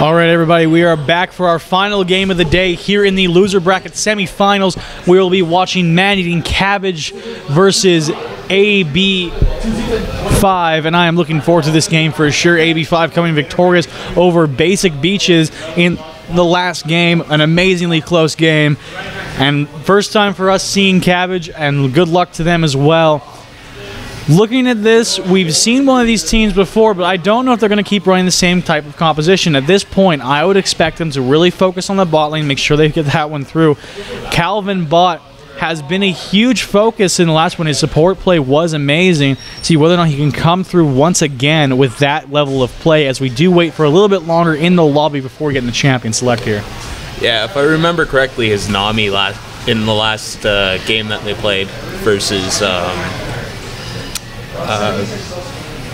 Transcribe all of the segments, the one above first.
All right, everybody, we are back for our final game of the day here in the loser bracket semifinals. We will be watching Man-Eating Cabbage versus AB5, and I am looking forward to this game for sure. AB5 coming victorious over Basic Beaches in the last game, an amazingly close game, and first time for us seeing Cabbage, and good luck to them as well. Looking at this, we've seen one of these teams before, but I don't know if they're going to keep running the same type of composition. At this point, I would expect them to really focus on the bot lane, make sure they get that one through. Calvin Bot has been a huge focus in the last one. His support play was amazing. See whether or not he can come through once again with that level of play, as we do wait for a little bit longer in the lobby before we get in the champion select here. Yeah, if I remember correctly, his Nami in the last game that they played versus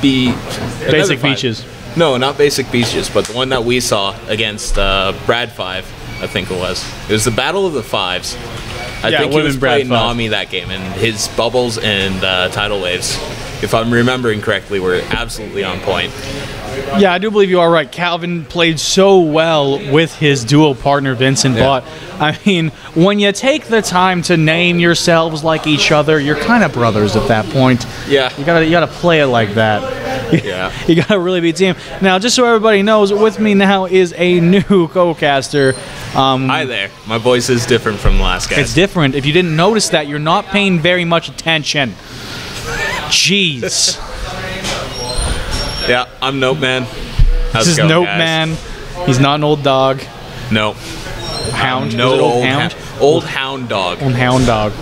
Basic Beaches. No, not Basic Beaches, but the one that we saw against Brad 5, I think it was. It was the Battle of the Fives. I think he was playing Nami that game, and his bubbles and tidal waves, if I'm remembering correctly, were absolutely on point. Yeah, I do believe you are right. Calvin played so well with his dual partner, Vincent Bot. I mean, when you take the time to name yourselves like each other, you're kind of brothers at that point. Yeah. You gotta play it like that. Yeah. You gotta really be a team. Now, just so everybody knows, with me now is a new co-caster. Hi there. My voice is different from the last guy. It's different. If you didn't notice that, you're not paying very much attention. Jeez. Yeah, I'm Nope Man. This is Nope Man. He's not an old dog. No. Hound? No, old hound? Old hound dog. Old hound dog.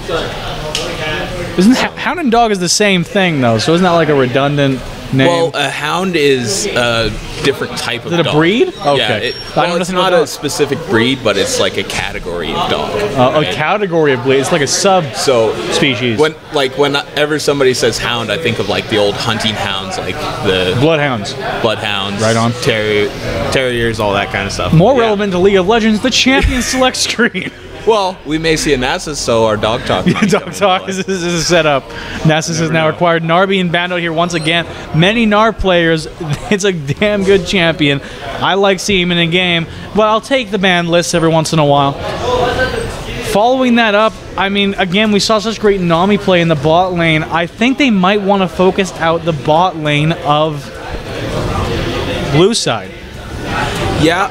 Isn't hound and dog is the same thing though? So isn't that like a redundant name? Well, a hound is a different type of dog. Is it a breed? Okay. Yeah, it's not a specific breed, but it's like a category of dog. Right? A category of breed. It's like a sub-species. Whenever somebody says hound, I think of like the old hunting hounds, like the bloodhounds. Bloodhounds. Right on. Terriers, all that kind of stuff. More relevant to League of Legends, the champion select screen. Well, we may see a Nasus, so our dog talk. Dog talk is a setup. Nasus is now acquired. Nar being banned out here once again. Many Nar players. It's a damn good champion. I like seeing him in a game, but I'll take the ban list every once in a while. Following that up, I mean, again, we saw such great Nami play in the bot lane. I think they might want to focus out the bot lane of blue side. Yeah,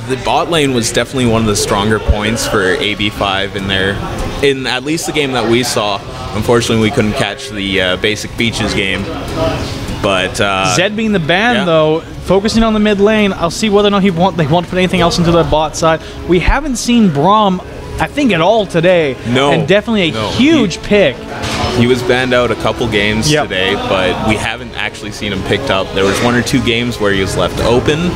the bot lane was definitely one of the stronger points for AB5 in at least the game that we saw. Unfortunately, we couldn't catch the Basic Beaches game. But Zed being the ban, though, focusing on the mid lane, I'll see whether or not they want to put anything else into the bot side. We haven't seen Braum, I think, at all today. No. And definitely a huge pick. He was banned out a couple games today, but we haven't actually seen him picked up. There was 1 or 2 games where he was left open,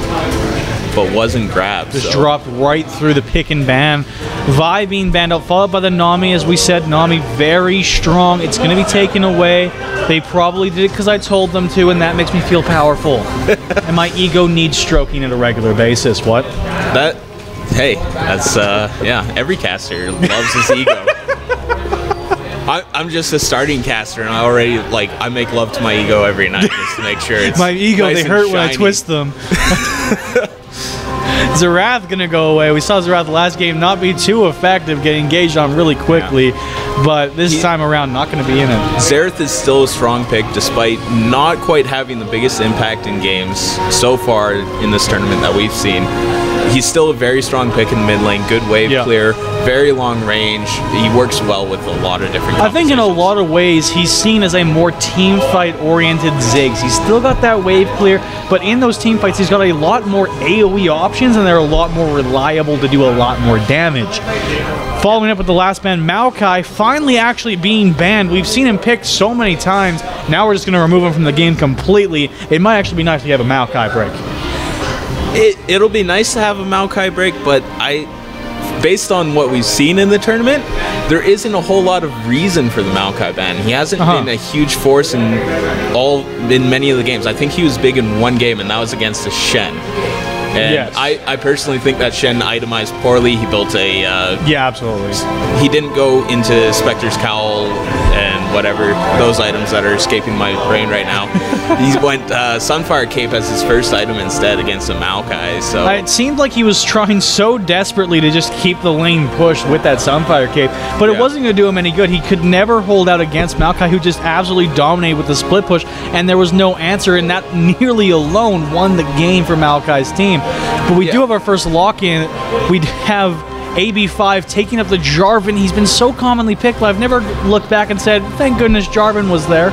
but wasn't grabbed. Just dropped right through the pick and ban. Vi being banned out, followed by the Nami. As we said, Nami very strong. It's going to be taken away. They probably did it because I told them to, and that makes me feel powerful. And my ego needs stroking at a regular basis. What? Hey, that's, yeah, every caster loves his ego. I'm just a starting caster, and I make love to my ego every night just to make sure it's my ego, nice they hurt and when I twist them. Zerath gonna go away. We saw Zerath last game not be too effective, get engaged on really quickly, but this time around not gonna be in it. Zerath is still a strong pick despite not quite having the biggest impact in games so far in this tournament that we've seen. He's still a very strong pick in mid lane, good wave clear, very long range. He works well with a lot of different I think in a lot of ways he's seen as a more team fight oriented Ziggs. He's still got that wave clear, but in those team fights he's got a lot more AoE options, and they're a lot more reliable to do a lot more damage. Following up with the last ban, Maokai finally actually being banned. We've seen him picked so many times. Now we're just going to remove him from the game completely. It might actually be nice if you have a Maokai break. It'll be nice to have a Maokai break, but based on what we've seen in the tournament, there isn't a whole lot of reason for the Maokai ban. He hasn't been a huge force in many of the games. I think he was big in one game, and that was against a Shen. And I personally think that Shen itemized poorly. He built a... yeah, absolutely. He didn't go into Spectre's Cowl and whatever those items that are escaping my brain right now. He went Sunfire Cape as his first item instead against a Maokai. So it seemed like he was trying so desperately to just keep the lane pushed with that Sunfire Cape, but it wasn't going to do him any good. He could never hold out against Maokai, who just absolutely dominated with the split push, and there was no answer, and that nearly alone won the game for Maokai's team. But we do have our first lock-in. We have AB5 taking up the Jarvan. He's been so commonly picked, but I've never looked back and said, thank goodness Jarvan was there.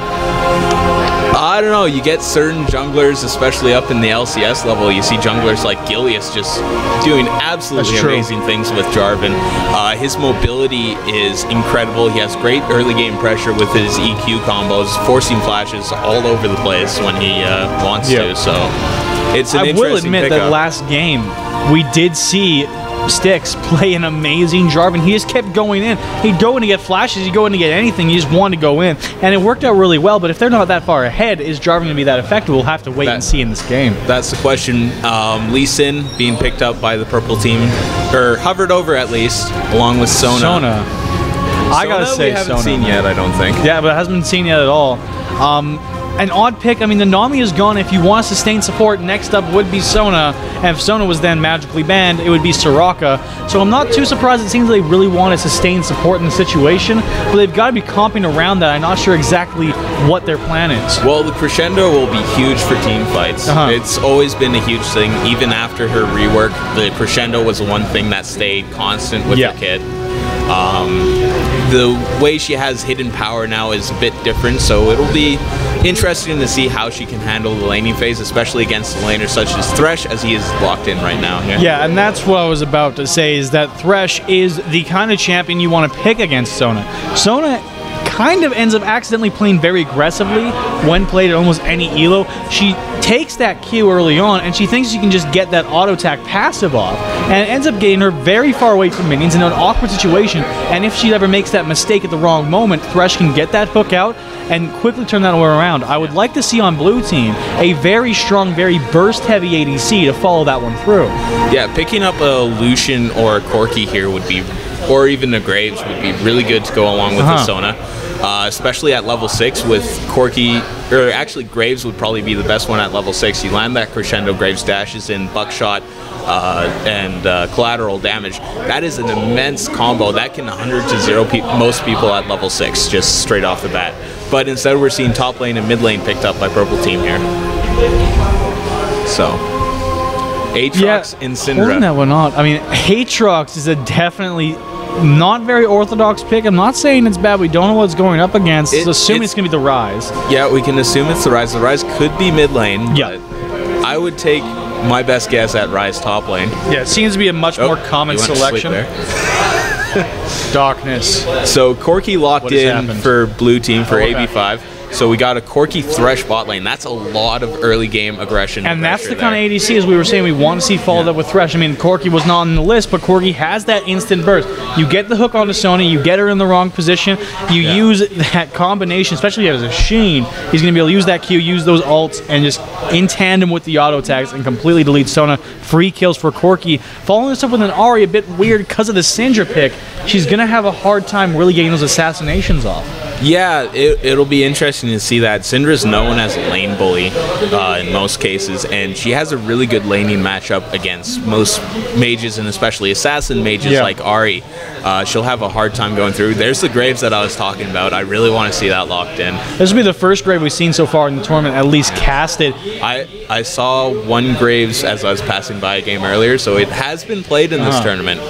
I don't know, you get certain junglers, especially up in the LCS level, you see junglers like Gilius just doing absolutely amazing things with Jarvan. His mobility is incredible. He has great early game pressure with his EQ combos, forcing flashes all over the place when he wants to, so it's an interesting I will admit pickup. that last game, we did see Styx play an amazing Jarvan. He just kept going in. He'd go in to get flashes, he'd go in to get anything, he just wanted to go in. And it worked out really well, but if they're not that far ahead, is Jarvan going to be that effective? We'll have to wait and see in this game. That's the question. Lee Sin being picked up by the purple team, or hovered over at least, along with Sona. I gotta say, we haven't seen yet, I don't think. Yeah, but it hasn't been seen yet at all. An odd pick. I mean, the Nami is gone. If you want to sustain support, next up would be Sona. And if Sona was then magically banned, it would be Soraka. So I'm not too surprised. It seems they really want to sustain support in the situation, but they've got to be comping around that. I'm not sure exactly what their plan is. Well, the Crescendo will be huge for team fights. It's always been a huge thing. Even after her rework, the Crescendo was the one thing that stayed constant with the kid. The way she has hidden power now is a bit different, so it'll be interesting to see how she can handle the laning phase, especially against a laner such as Thresh, as he is locked in right now. Yeah, and that's what I was about to say, is that Thresh is the kind of champion you want to pick against Sona. Sona kind of ends up accidentally playing very aggressively when played at almost any elo. She takes that Q early on, and she thinks she can just get that auto attack passive off, and it ends up getting her very far away from minions in an awkward situation. And if she ever makes that mistake at the wrong moment, Thresh can get that hook out and quickly turn that around. I would like to see on blue team a very strong, very burst-heavy ADC to follow that one through. Yeah, picking up a Lucian or a Corki here would be, or even a Graves would be really good to go along with the Sona. Especially at level 6 with Corki, or actually Graves would probably be the best one at level 6. You land that Crescendo, Graves dashes in, Buckshot, and collateral damage. That is an immense combo. That can 100 to 0 most people at level 6, just straight off the bat. But instead we're seeing top lane and mid lane picked up by purple team here. So, Aatrox and Syndra. Holding that one on. I mean, Aatrox is a definitely not very orthodox pick. I'm not saying it's bad. We don't know what it's going up against. Assuming it's going to be the Ryze. Yeah, we can assume it's the Ryze. The Ryze could be mid lane. Yeah. But I would take my best guess at Ryze top lane. Yeah, it seems to be a much more common selection. Darkness. So Corki locked in for blue team for AB5. So we got a Corki Thresh bot lane. That's a lot of early game aggression. And that's the kind of ADC, as we were saying, we want to see followed up with Thresh. I mean, Corki was not on the list, but Corki has that instant burst. You get the hook onto Sony, you get her in the wrong position, you use that combination, especially as a Sheen. He's going to be able to use that Q, use those ults, and just in tandem with the auto attacks and completely delete Sona. Free kills for Corki. Following this up with an Ahri, a bit weird because of the Syndra pick. She's going to have a hard time really getting those assassinations off. Yeah, it'll be interesting to see that. Syndra's known as a lane bully in most cases, and she has a really good laning matchup against most mages, and especially assassin mages like Ahri. She'll have a hard time going through. There's the Graves that I was talking about. I really want to see that locked in. This will be the first Grave we've seen so far in the tournament, at least casted. I saw one Graves as I was passing by a game earlier, so it has been played in this tournament.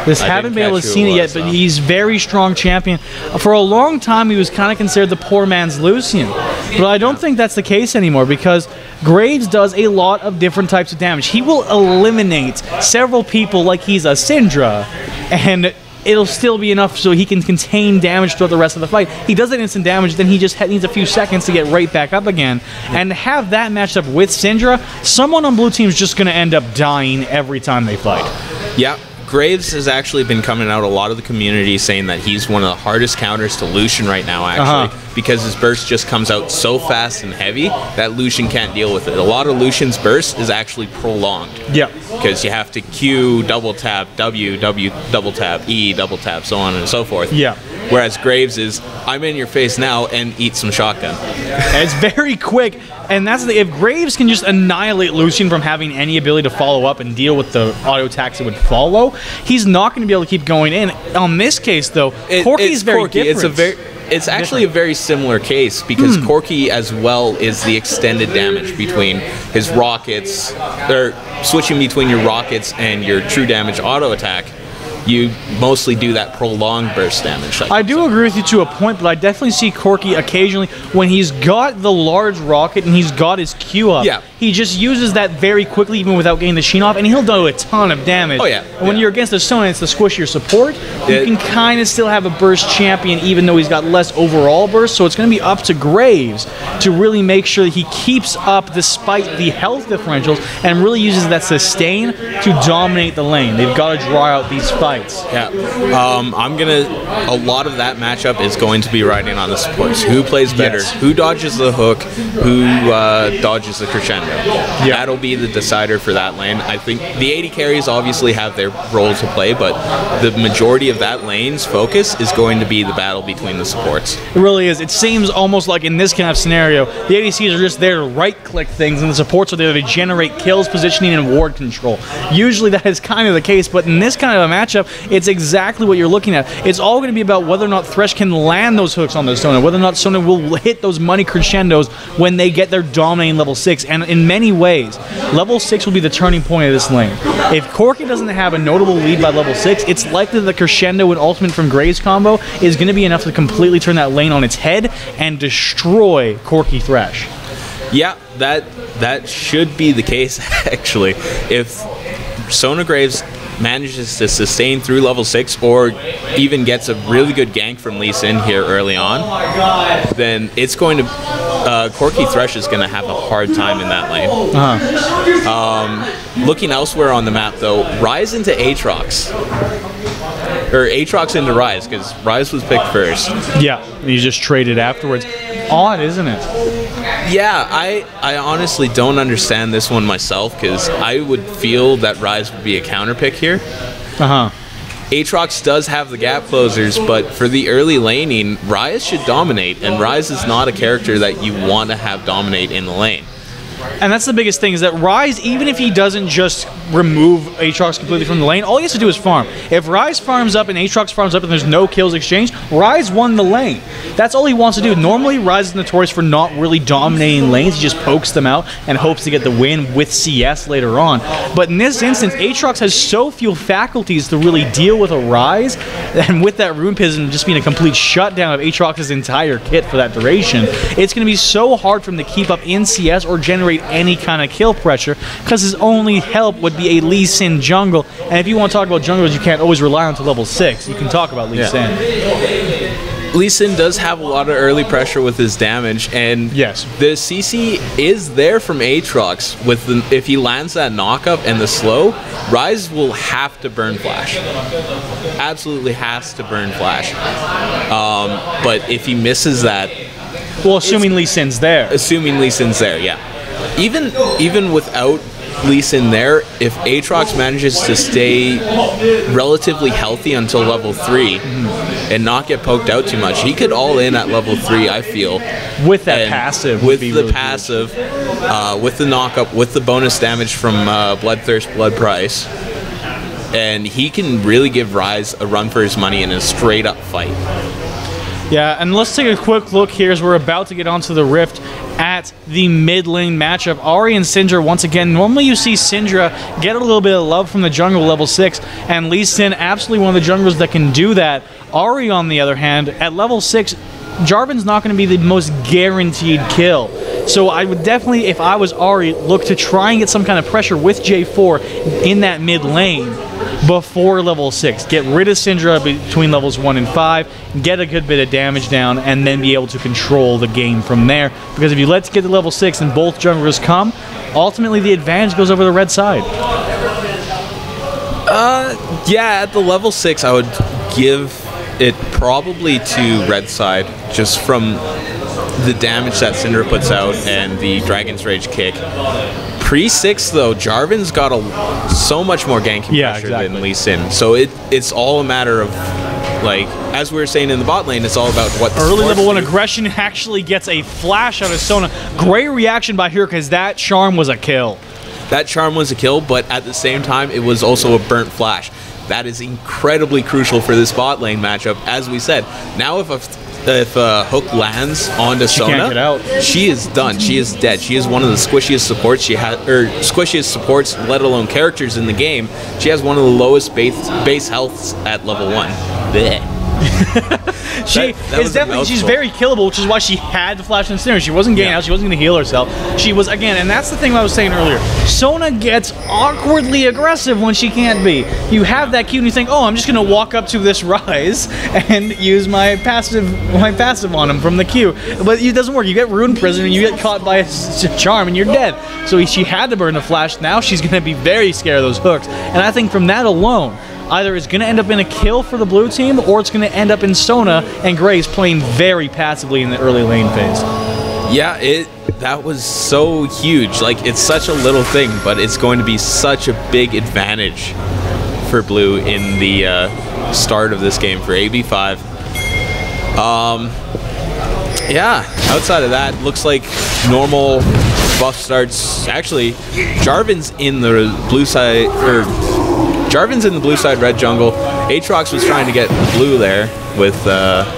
Haven't been able to see it yet, but he's very strong champion. For a long time, he was kind of considered the poor man's Lucian. But I don't think that's the case anymore, because Graves does a lot of different types of damage. He will eliminate several people like he's a Syndra, and it'll still be enough so he can contain damage throughout the rest of the fight. He does that instant damage, then he just needs a few seconds to get right back up again. And to have that matched up with Syndra, someone on blue team is just going to end up dying every time they fight. Yeah. Graves has actually been coming out a lot of the community saying that he's one of the hardest counters to Lucian right now, actually, because his burst just comes out so fast and heavy that Lucian can't deal with it. A lot of Lucian's burst is actually prolonged. Yeah. Because you have to Q, double tap, W, double tap, E, double tap, so on and so forth. Yeah. Whereas Graves is, I'm in your face now and eat some shotgun. It's very quick, and that's if Graves can just annihilate Lucian from having any ability to follow up and deal with the auto attacks that would follow, he's not going to be able to keep going in. On this case, though, Corki's very different. It's actually a very similar case because Corki as well is the extended damage between his rockets, or switching between your rockets and your true damage auto attack. You mostly do that prolonged burst damage. I do agree with you to a point, but I definitely see Corki occasionally when he's got the large rocket and he's got his Q up. Yeah. He just uses that very quickly, even without getting the sheen off, and he'll do a ton of damage. Oh, yeah. And when you're against a Sona, it's to squish your support. You can kind of still have a burst champion, even though he's got less overall burst, so it's going to be up to Graves to really make sure that he keeps up despite the health differentials and really uses that sustain to dominate the lane. They've got to draw out these fights. Yeah, a lot of that matchup is going to be riding on the supports. Who plays better? Yes. Who dodges the hook? Who dodges the crescendo? Yeah. That'll be the decider for that lane. I think the 80 carries obviously have their role to play, but the majority of that lane's focus is going to be the battle between the supports. It really is. It seems almost like in this kind of scenario, the ADCs are just there to right-click things, and the supports are there to generate kills, positioning, and ward control. Usually that is kind of the case, but in this kind of a matchup, it's exactly what you're looking at. It's all going to be about whether or not Thresh can land those hooks on the Sona, whether or not Sona will hit those money crescendos when they get their dominating level 6. And in many ways, level 6 will be the turning point of this lane. If Corki doesn't have a notable lead by level 6, it's likely the crescendo and ultimate from Graves combo is going to be enough to completely turn that lane on its head and destroy Corki Thresh. Yeah, that should be the case, actually. If Sona Graves manages to sustain through level 6 or even gets a really good gank from Lee Sin here early on, then it's going to Corki Thresh is going to have a hard time in that lane. Looking elsewhere on the map, though, Ryze into Aatrox. Or Aatrox into Ryze, because Ryze was picked first. Yeah, and you just traded afterwards. Odd, isn't it? Yeah, I honestly don't understand this one myself, because I would feel that Ryze would be a counter pick here. Aatrox does have the gap closers, but for the early laning, Ryze should dominate, and Ryze is not a character that you want to have dominate in the lane. And that's the biggest thing, is that Ryze, even if he doesn't just remove Aatrox completely from the lane, all he has to do is farm. If Ryze farms up and Aatrox farms up and there's no kills exchanged, Ryze won the lane. That's all he wants to do. Normally, Ryze is notorious for not really dominating lanes. He just pokes them out and hopes to get the win with CS later on. But in this instance, Aatrox has so few faculties to really deal with a Ryze, and with that Rune Pism just being a complete shutdown of Aatrox's entire kit for that duration, it's going to be so hard for him to keep up in CS or generate any kind of kill pressure, because his only help would be a Lee Sin jungle. And if you want to talk about junglers, you can't always rely on to level 6. You can talk about Lee Sin. Lee Sin does have a lot of early pressure with his damage, and yes, the CC is there from Aatrox. With if he lands that knock-up and the slow, Ryze will have to burn Flash. Absolutely has to burn Flash. But if he misses that... Well, assuming Lee Sin's there. Assuming Lee Sin's there, yeah. Even without Lee Sin there, if Aatrox manages to stay relatively healthy until level 3 and not get poked out too much, he could all in at level 3, I feel. With that passive. With the really passive, with the knock-up, with the bonus damage from Bloodthirst, Blood Price. And he can really give Ryze a run for his money in a straight-up fight. Yeah, and let's take a quick look here as we're about to get onto the Rift at the mid lane matchup. Ahri and Syndra once again. Normally you see Syndra get a little bit of love from the jungle level 6, and Lee Sin absolutely one of the junglers that can do that. Ahri, on the other hand, at level 6, Jarvan's not going to be the most guaranteed kill. So I would definitely, if I was Ahri, look to try and get some kind of pressure with J4 in that mid lane before level 6. Get rid of Syndra between levels 1 and 5, get a good bit of damage down, and then be able to control the game from there. Because if you let get to level 6 and both junglers come, ultimately the advantage goes over the red side. Yeah, at the level 6, I would give it probably to red side, just from the damage that Syndra puts out and the Dragon's Rage kick. Pre-6, though, Jarvan's got so much more ganking pressure than Lee Sin. So it's all a matter of like, as we were saying in the bot lane, it's all about what the early level 1 do. aggression actually gets a flash out of Sona. Great reaction by here because that charm was a kill. That charm was a kill, but at the same time, it was also a burnt flash. That is incredibly crucial for this bot lane matchup. As we said, now if a hook lands onto Sona, can't get out. She is done. She is dead. She is one of the squishiest supports she has, or squishiest supports, let alone characters in the game. She has one of the lowest base healths at level 1. Blech. She's very killable, which is why she had to flash and snare. She wasn't getting out, she wasn't going to heal herself. She was, again, and that's the thing I was saying earlier. Sona gets awkwardly aggressive when she can't be. You have that cue and you think, oh, I'm just going to walk up to this rise and use my passive on him from the queue. But it doesn't work. You get Rune Prison and you get caught by a charm and you're dead. So she had to burn the flash. Now she's going to be very scared of those hooks. And I think from that alone, either it's going to end up in a kill for the blue team, or it's going to end up in Sona and Graves playing very passively in the early lane phase. Yeah, that was so huge. Like, it's such a little thing, but it's going to be such a big advantage for blue in the start of this game for AB5. Yeah, outside of that, looks like normal buff starts. Actually, Jarvan's in the blue side, or Jarvan's in the blue side red jungle. Aatrox was trying to get blue there with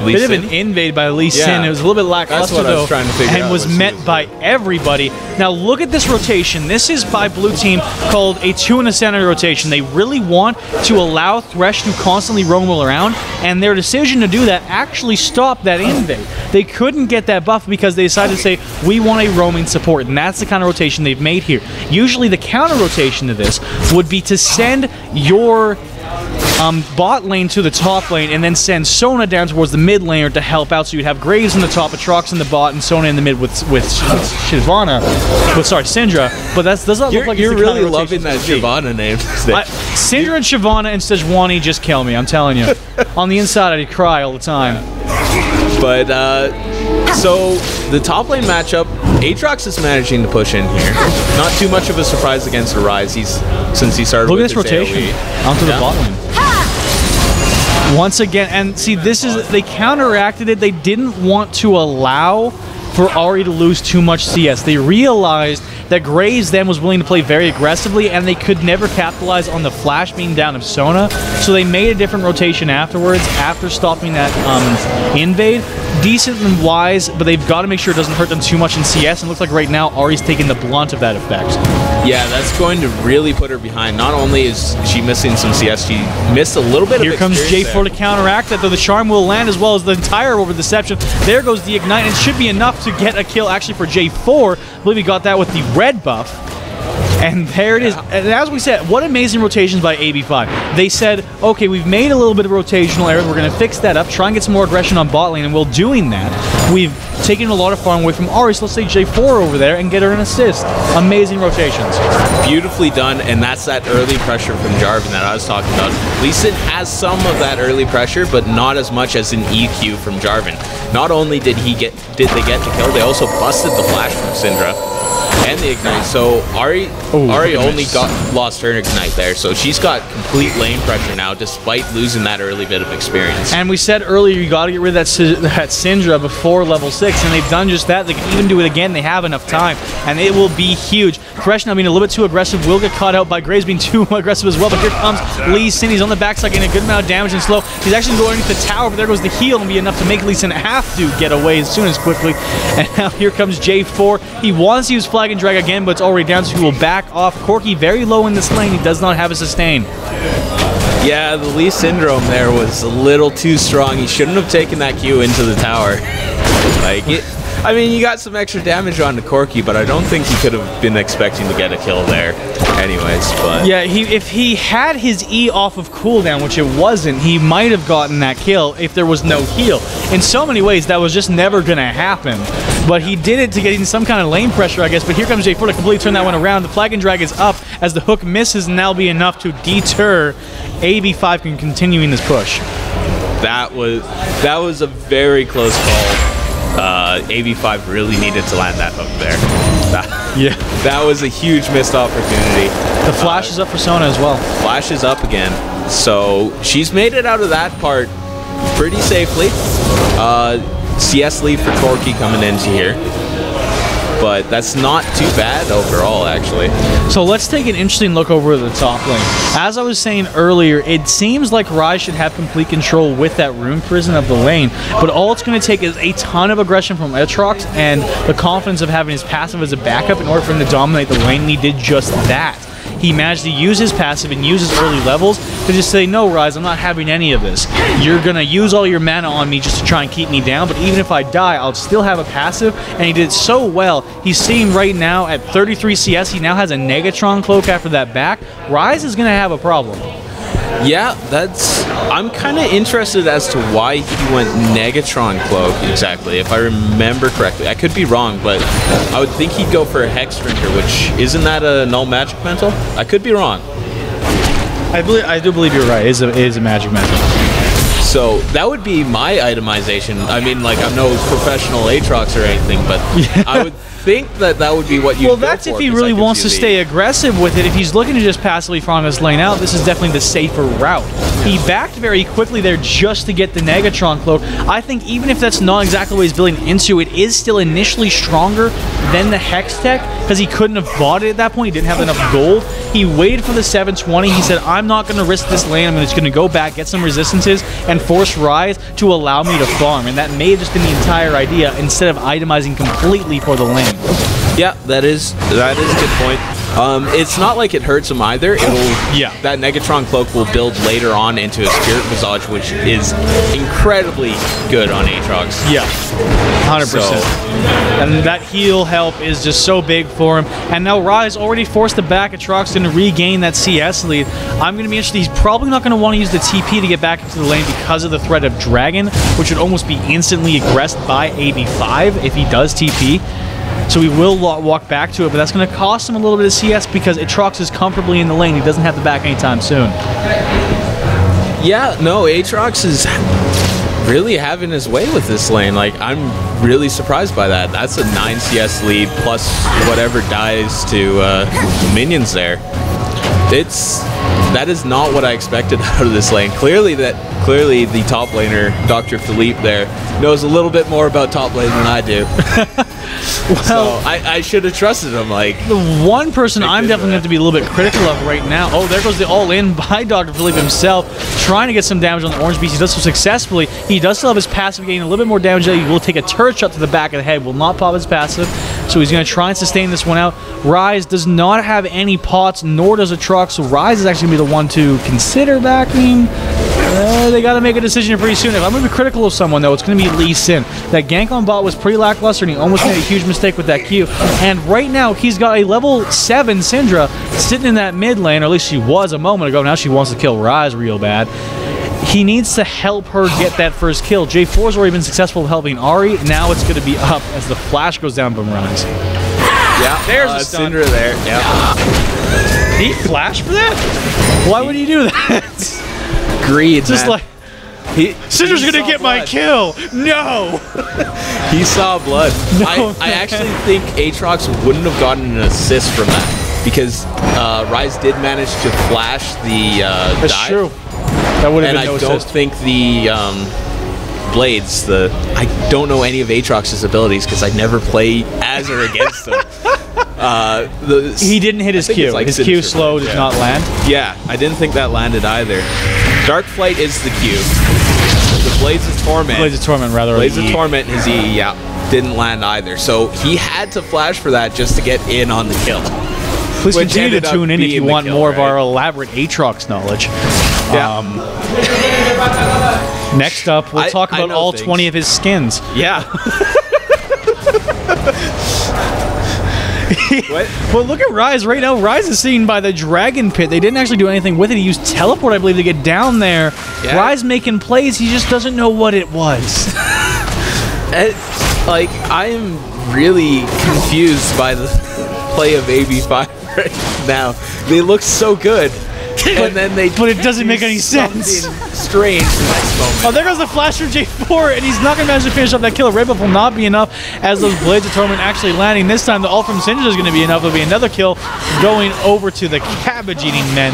Lee Sin. Bit of an invade by Lee Sin. It was a little bit lackluster, though, and was met by everybody. Now look at this rotation. This is by blue team called a 2 in the center rotation. They really want to allow Thresh to constantly roam around, and their decision to do that actually stopped that invade. They couldn't get that buff because they decided to say, we want a roaming support, and that's the kind of rotation they've made here. Usually the counter rotation to this would be to send your bot lane to the top lane and then send Sona down towards the mid laner to help out, so you'd have Graves in the top, Aatrox in the bot, and Sona in the mid with Shyvana, Syndra. But that does not look like you're really loving that Shyvana name. Syndra and Shyvana and Sejuani just kill me, I'm telling you. On the inside, I'd cry all the time. But so the top lane matchup, Aatrox is managing to push in here. Not too much of a surprise against the Rise. Since he started. Look with at this rotation onto the bot lane. Once again, and see, this is, they counteracted it. They didn't want to allow for Ahri to lose too much CS. They realized that Graves then was willing to play very aggressively, and they could never capitalize on the flash being down of Sona, so they made a different rotation afterwards, after stopping that invade. Decent and wise, but they've got to make sure it doesn't hurt them too much in CS, and it looks like right now Ahri's taking the blunt of that effect. Yeah, that's going to really put her behind. Not only is she missing some CS, she missed a little bit of experience. Here comes J4 to counteract that, though the charm will land as well as the entire over deception. There goes the ignite, and it should be enough to get a kill actually for J4. I believe he got that with the red buff. And there it is. And as we said, what amazing rotations by AB5. They said, okay, we've made a little bit of rotational error. We're going to fix that up, try and get some more aggression on bot lane, and while doing that, we've taken a lot of fun away from Ahri, so let's say J4 over there and get her an assist. Amazing rotations. Beautifully done, and that's that early pressure from Jarvan that I was talking about. Lee Sin has some of that early pressure, but not as much as an EQ from Jarvan. Not only did they get the kill, they also busted the flash from Syndra and the ignite. So Ahri only lost her ignite there, so she's got complete lane pressure now, despite losing that early bit of experience. And we said earlier, you got to get rid of that Syndra before level 6, and they've done just that. They can even do it again. They have enough time, and it will be huge. Thresh now being a little bit too aggressive will get caught out by Graves being too aggressive as well, but here comes Lee Sin. He's on the backside getting a good amount of damage and slow. He's actually going underneath the tower, but there goes the heal, and be enough to make Lee Sin have to get away as soon as quickly. And now here comes J4. He wants to use Flag and Drag again, but it's already down, so he will back off. Corki very low in this lane. He does not have a sustain. Yeah, the Lee syndrome there was a little too strong. He shouldn't have taken that Q into the tower. I mean, you got some extra damage onto Corki, but I don't think he could have been expecting to get a kill there anyways. But yeah, if he had his E off of cooldown, which it wasn't, he might have gotten that kill if there was no heal. In so many ways, that was just never going to happen. But he did it to get in some kind of lane pressure, I guess. But here comes J4 to completely turn that one around. The Flag and Drag is up as the hook misses, and that'll be enough to deter AB5 from continuing this push. That was a very close call. AB5 really needed to land that hook there. That was a huge missed opportunity. The flash is up for Sona as well. Flash is up again. So she's made it out of that part pretty safely. CS lead for Torquay coming into here. But that's not too bad overall, actually. So let's take an interesting look over the top lane. As I was saying earlier, it seems like Rise should have complete control with that Rune Prison of the lane, but all it's going to take is a ton of aggression from Aatrox and the confidence of having his passive as a backup in order for him to dominate the lane, and he did just that. He managed to use his passive and use his early levels to just say, no, Rise, I'm not having any of this. You're going to use all your mana on me just to try and keep me down, but even if I die, I'll still have a passive, and he did so well. He's seeing right now at 33 CS, he now has a Negatron cloak after that back. Rise is going to have a problem. Yeah, I'm kind of interested as to why he went Negatron Cloak exactly, if I remember correctly. I could be wrong, but I would think he'd go for a Hex Drinker, which, isn't that a null magic mental? I could be wrong. I do believe you're right. It is a magic mental. So that would be my itemization. I mean, like, I'm no professional Aatrox or anything, but yeah. I would think that would be what you. Well, that's if he really wants to stay aggressive with it. If he's looking to just passively farm his lane out, this is definitely the safer route. He backed very quickly there just to get the Negatron cloak. I think even if that's not exactly what he's building into, it is still initially stronger than the Hex Tech because he couldn't have bought it at that point. He didn't have enough gold. He waited for the 720. He said, I'm not going to risk this lane. I'm just going to go back, get some resistances, and force Rise to allow me to farm. And that may have just been the entire idea instead of itemizing completely for the lane. Yeah, that is a good point. It's not like it hurts him either. That Negatron Cloak will build later on into a Spirit Visage, which is incredibly good on Aatrox. Yeah, 100%. And that heal help is just so big for him. And now Rise already forced the back. Aatrox going to regain that CS lead. I'm going to be interested. He's probably not going to want to use the TP to get back into the lane because of the threat of Dragon, which would almost be instantly aggressed by AB5 if he does TP. So he will walk back to it, but that's going to cost him a little bit of CS because Aatrox is comfortably in the lane. He doesn't have to back anytime soon. Yeah, no, Aatrox is really having his way with this lane. Like, I'm really surprised by that. That's a 9 CS lead plus whatever dies to minions there. That is not what I expected out of this lane. Clearly the top laner, Dr. Philippe there, knows a little bit more about top lane than I do. Well, so I should have trusted him. Like, the one person I'm definitely going to be a little bit critical of right now. Oh, there goes the all-in by Dr. Philippe himself, trying to get some damage on the orange beast. He does so successfully. He does still have his passive getting a little bit more damage. He will take a turret shot to the back of the head. Will not pop his passive, so he's going to try and sustain this one out. Rise does not have any pots, nor does Aatrox. So Rise is actually going to be the one to consider backing. They got to make a decision pretty soon. If I'm going to be critical of someone, though, it's going to be Lee Sin. That gank on bot was pretty lackluster, and he almost made a huge mistake with that Q. And right now, he's got a level 7 Syndra sitting in that mid lane, or at least she was a moment ago. Now she wants to kill Rise real bad. He needs to help her get that first kill. J4's already been successful with helping Ahri. Now it's going to be up as the flash goes down from Rise. Yeah, there's a stun. Syndra there. Yeah. Did he flash for that? Why would he do that? Greed, just man. Like Syndra's gonna get my kill. No. He saw blood. No, I actually think Aatrox wouldn't have gotten an assist from that because Rise did manage to flash the That's dive. True. That would have been and no I don't assist. think the blades. I don't know any of Aatrox's abilities because I never play as or against him. He didn't hit his Q. Like his Q slow did not land. Yeah, I didn't think that landed either. Dark Flight is the Q. The Blades of Torment. Blades of Torment, rather. Blades of Torment, his E, yeah, didn't land either. So he had to flash for that just to get in on the kill. Please continue to tune in if you want more of our elaborate Aatrox knowledge. Yeah. Next up, we'll talk about all 20 of his skins. Yeah. Well, look at Rise right now. Rise is seen by the Dragon Pit. They didn't actually do anything with it. He used Teleport, I believe, to get down there. Yeah. Rise making plays. He just doesn't know what it was. Like, I am really confused by the play of AB5 right now. They look so good. And then but it doesn't make any sense. Strange the next moment. Oh, there goes the flash from J4, and he's not going to manage to finish up that kill. Red buff will not be enough as those Blades of Torment actually landing. This time, the ult from Syndra is going to be enough. There'll be another kill going over to the cabbage-eating men.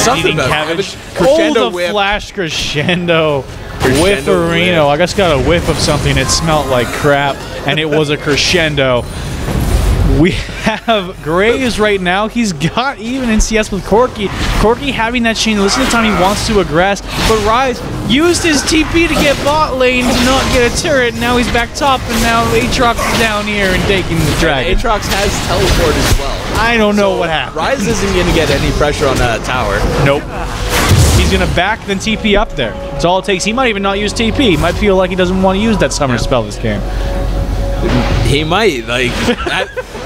man-eating cabbage. Crescendo the whip. flash crescendo. Crescendo Whifferino. I just got a whiff of something. It smelled like crap, and it was a crescendo. We have Graves right now. He's got even in CS with Corky. Corky having that chain. Listen to the time he wants to aggress, but Rise used his TP to get bot lane to not get a turret. Now he's back top, and now Aatrox is down here and taking the dragon. Aatrox has teleport as well. I don't know what happened. Rise isn't going to get any pressure on that tower. Nope. He's going to back then TP up there. That's all it takes. He might even not use TP. He might feel like he doesn't want to use that summer spell this game. He might, like,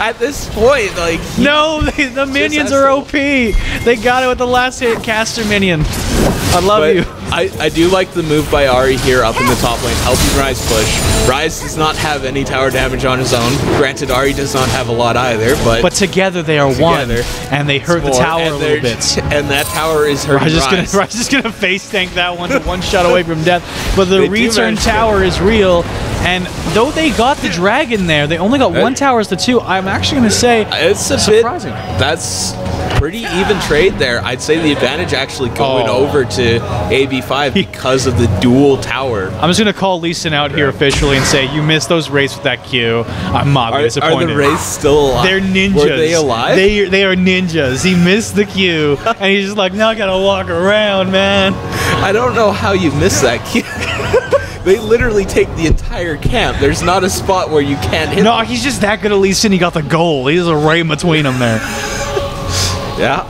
at this point, like... No, the minions are OP. They got it with the last hit caster minion. I love you. I do like the move by Ahri here up in the top lane, helping Rise push. Rise does not have any tower damage on his own. Granted, Ahri does not have a lot either, but together they are one, and they hurt the tower a little bit. And that tower is hurting Rise. Rise is gonna face tank that one shot away from death. But the return tower is real, and though they got the dragon there, they only got one tower as the two. I'm actually gonna say it's a surprising. That's pretty even trade there. I'd say the advantage actually going over to AB5 because of the dual tower. I'm just going to call Lee Sin out here officially and say, you missed those Wraiths with that Q. I'm mildly disappointed. Are the Wraiths still alive? They're ninjas. Were they alive? They are ninjas. He missed the Q, and he's just like, now I got to walk around, man. I don't know how you missed that Q. They literally take the entire camp. There's not a spot where you can't hit them. He's just that good at Lee Sin. He got the goal. He's right in between them there. Yeah,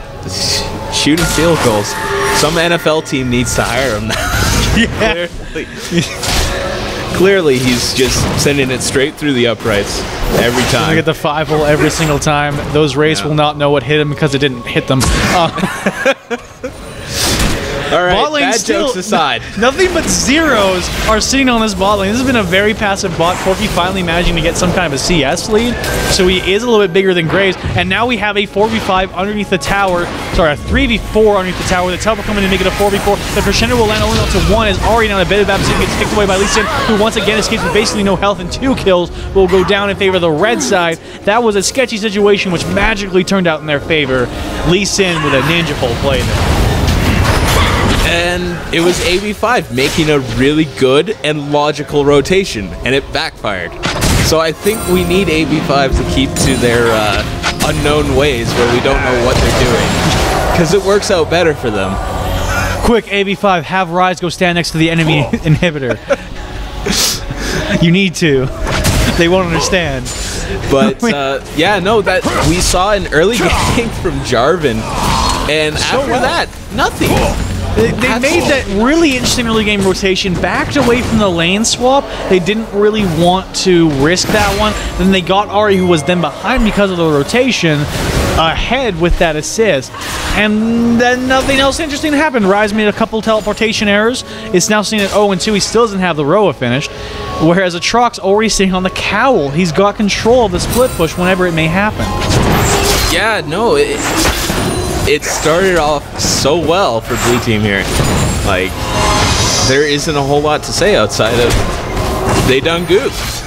shooting field goals. Some NFL team needs to hire him now. Yeah. Clearly, he's just sending it straight through the uprights every time. We get the 5-hole every single time. Those Wraiths will not know what hit him because it didn't hit them. All right, bad jokes aside. Nothing but zeros are sitting on this bot lane. This has been a very passive bot. Corky finally managing to get some kind of a CS lead, so he is a little bit bigger than Graves. And now we have a 4v5 underneath the tower. Sorry, a 3v4 underneath the tower. The tower coming to make it a 4v4. The crescendo will land only up to 1 as Ahri now a bit of absolute gets kicked away by Lee Sin, who once again escapes with basically no health, and 2 kills will go down in favor of the red side. That was a sketchy situation which magically turned out in their favor. Lee Sin with a ninja pole play there. And it was AB5 making a really good and logical rotation, and it backfired. So I think we need AB5 to keep to their unknown ways where we don't know what they're doing, because it works out better for them. Quick, AB5, have Rise go stand next to the enemy inhibitor. You need to. They won't understand. But yeah, no, that we saw an early game from Jarvan, and after that, nothing. They made that really interesting early game rotation, backed away from the lane swap. They didn't really want to risk that one. Then they got Ahri, who was then behind because of the rotation, ahead with that assist. And then nothing else interesting happened. Rise made a couple teleportation errors. It's now sitting at 0-2. He still doesn't have the Roa finished. Whereas Aatrox already sitting on the cowl. He's got control of the split push whenever it may happen. Yeah, no, it started off so well for Blue Team here. Like, there isn't a whole lot to say outside of they done goofed.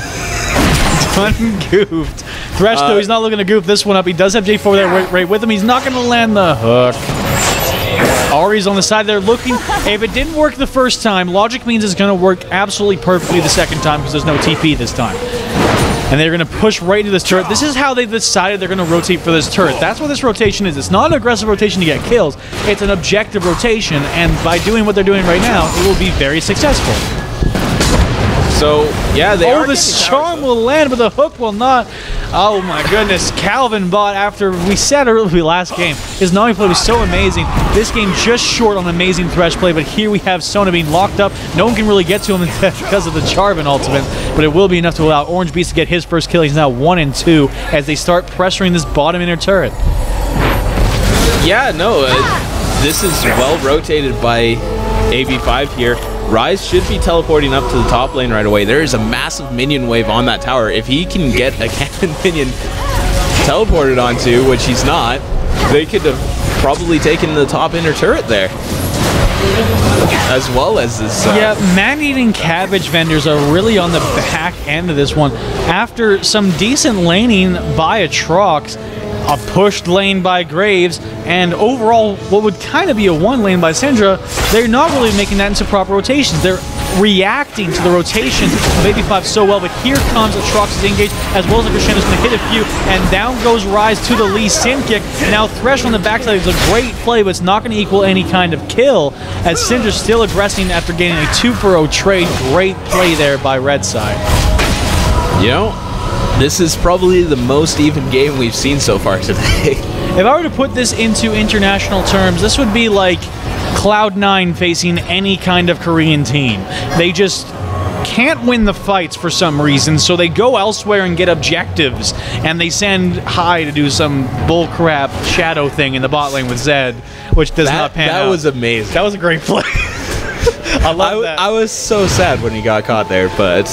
Done goofed. Thresh, though, he's not looking to goof this one up. He does have J4 there right with him. He's not going to land the hook. Ahri's on the side there looking. If it didn't work the first time, logic means it's going to work absolutely perfectly the second time because there's no TP this time. And they're going to push right into this turret. This is how they decided they're going to rotate for this turret. That's what this rotation is. It's not an aggressive rotation to get kills. It's an objective rotation, and by doing what they're doing right now, it will be very successful. So, yeah, they are. Oh, this charm will land, but the hook will not. Oh my goodness, Calvin bot, after we said earlier last game, his Nami play was so amazing. This game just short on amazing Thresh play, but here we have Sona being locked up. No one can really get to him because of the Jarvan ultimate, but it will be enough to allow Orange Beast to get his first kill. He's now 1-2 as they start pressuring this bottom inner turret. Yeah, no, this is well rotated by AB5 here. Rise should be teleporting up to the top lane right away. There is a massive minion wave on that tower. If he can get a cannon minion teleported onto, which he's not, they could have probably taken the top inner turret there. As well as this... Yeah, man-eating cabbage vendors are really on the back end of this one. After some decent laning by Aatrox, a pushed lane by Graves, and overall, what would kind of be a 1 lane by Syndra, they're not really making that into proper rotations. They're reacting to the rotations of AB5 so well, but here comes Atrox's engage, as well as a Crescendo's going to hit a few, and down goes Rise to the Lee Sin kick. Now Thresh on the backside is a great play, but it's not going to equal any kind of kill, as Syndra's still aggressing after getting a 2-for-0 trade. Great play there by Red side. You know, this is probably the most even game we've seen so far today. If I were to put this into international terms, this would be like Cloud9 facing any kind of Korean team. They just can't win the fights for some reason, so they go elsewhere and get objectives, and they send High to do some bullcrap shadow thing in the bot lane with Zed, which does not pan out. That was amazing. That was a great play. I love that. I was so sad when he got caught there, but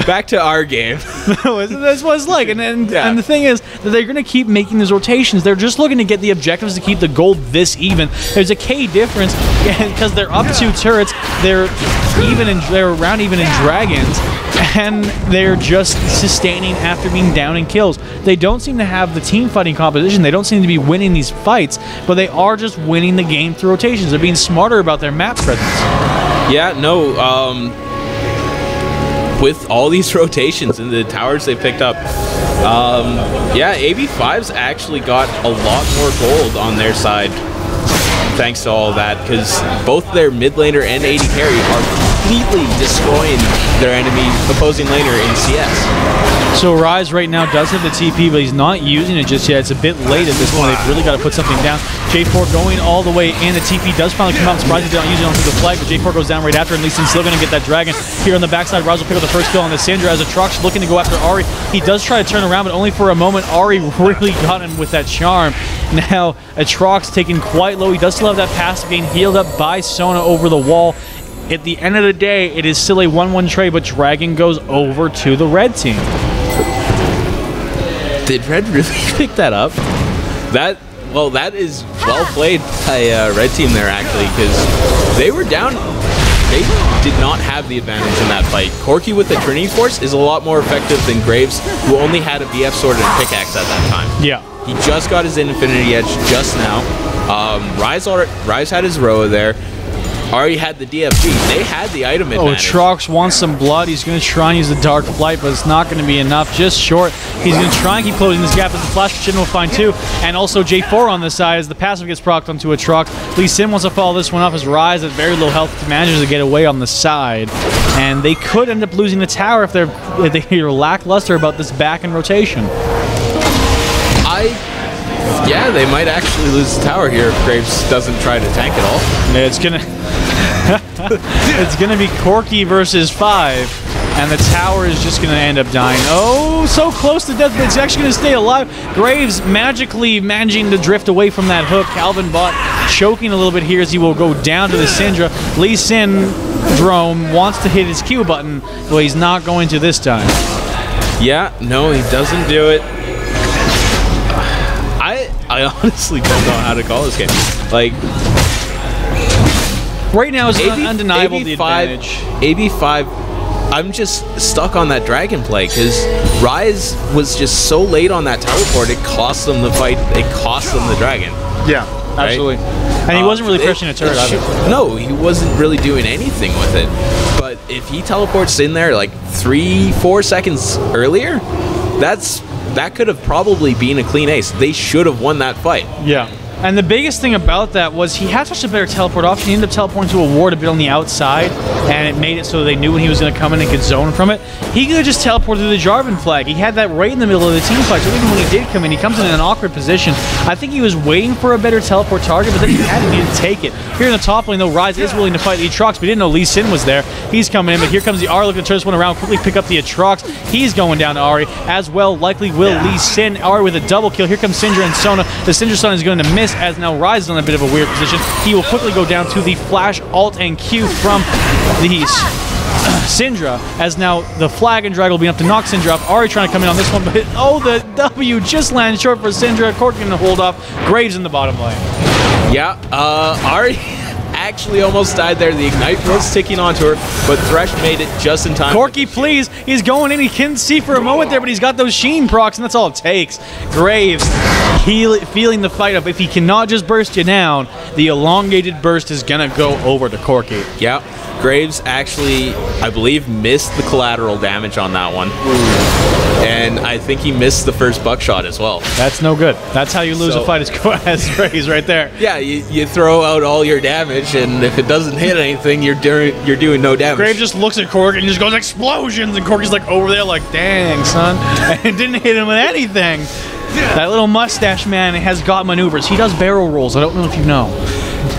back to our game. That's what it's like. And the thing is that they're going to keep making these rotations. They're just looking to get the objectives to keep the gold this even. There's a K difference because they're up 2 turrets. They're around even in dragons, and they're just sustaining after being down in kills. They don't seem to have the team fighting composition. They don't seem to be winning these fights, but they are just winning the game through rotations. They're being smarter about their map presence. Yeah, no, with all these rotations and the towers they picked up, yeah, AB5's actually got a lot more gold on their side thanks to all that, because both their mid laner and AD carry are completely destroying their opposing laner in CS. So Rise right now does have the TP, but he's not using it just yet. It's a bit late at this point. They've really got to put something down. J4 going all the way in. The TP does finally come out. I'm surprised they don't use it onto the flag, but J4 goes down right after, and Lee Sin's still going to get that dragon. Here on the backside, Rise will pick up the first kill on the Syndra as Atrox looking to go after Ahri. He does try to turn around, but only for a moment. Ahri really got him with that charm. Now, Atrox taken quite low. He does still have that passive gain healed up by Sona over the wall. At the end of the day, it is still a 1-1 trade, but Dragon goes over to the red team. Did Red really pick that up? That is well played by Red team there, actually, because they were down. They did not have the advantage in that fight. Corki with the Trinity Force is a lot more effective than Graves, who only had a BF sword and a pickaxe at that time. Yeah. He just got his Infinity Edge just now. Rise had his Roa there. Ahri had the DFG. They had the item advantage. Trox wants some blood. He's going to try and use the Dark Flight, but it's not going to be enough. Just short. He's going to try and keep closing this gap as the Flash Chin will find 2. And also J4 on this side as the passive gets procced onto a Trox. Lee Sin wants to follow this one off as Rise at very low health manages to get away on the side. And they could end up losing the tower if they're lackluster about this back end rotation. Yeah, they might actually lose the tower here if Graves doesn't try to tank it all. Yeah, it's gonna be Corki versus 5, and the tower is just gonna end up dying. Oh, so close to death, but it's actually gonna stay alive. Graves magically managing to drift away from that hook. Calvin Bot choking a little bit here as he will go down to the Syndra. Lee Sin Drone wants to hit his Q button, but he's not going to this time. Yeah, no, he doesn't do it. I honestly don't know how to call this game. Like, right now is undeniable the advantage. AB5, I'm just stuck on that dragon play because Rise was just so late on that teleport, it cost them the fight, it cost them the dragon. Yeah, absolutely. Right? And he wasn't really pushing a turret either. No, he wasn't really doing anything with it. But if he teleports in there like 3-4 seconds earlier, that could have probably been a clean ace. They should have won that fight. Yeah. And the biggest thing about that was he had such a better teleport option. He ended up teleporting to a ward a bit on the outside, and it made it so they knew when he was going to come in and could zone from it. He could have just teleported to the Jarvan flag. He had that right in the middle of the team fight, so even when he did come in, he comes in an awkward position. I think he was waiting for a better teleport target, but then he had to take it. Here in the top lane, though, Rise is willing to fight the Atrox, but he didn't know Lee Sin was there. He's coming in, but here comes the Ahri looking to turn this one around, quickly pick up the Atrox. He's going down to Ahri, as well likely will Lee Sin. Ahri with a double kill. Here comes Syndra and Sona. The Syndra Sona is going to miss, as now Rise is in a bit of a weird position. He will quickly go down to the flash, alt, and Q from the Syndra, as now the flag and drag will be enough to knock Syndra off. Ahri trying to come in on this one, but oh, the W just landed short for Syndra. Cork going to hold off. Graves in the bottom lane. Yeah, Ahri actually almost died there. The Ignite was ticking onto her, but Thresh made it just in time. Corky, please. He's going in. He can see for a moment there, but he's got those Sheen procs, and that's all it takes. Graves feeling the fight up. If he cannot just burst you down, the elongated burst is going to go over to Corky. Yeah. Graves actually, I believe, missed the collateral damage on that one. And I think he missed the first buckshot as well. That's no good. That's how you lose a fight as Graves right there. Yeah, you throw out all your damage, and if it doesn't hit anything, you're doing no damage. Graves just looks at Corky and just goes, explosions! And Corky's like over there like, dang, son. And it didn't hit him with anything. That little mustache man has got maneuvers. He does barrel rolls. I don't know if you know.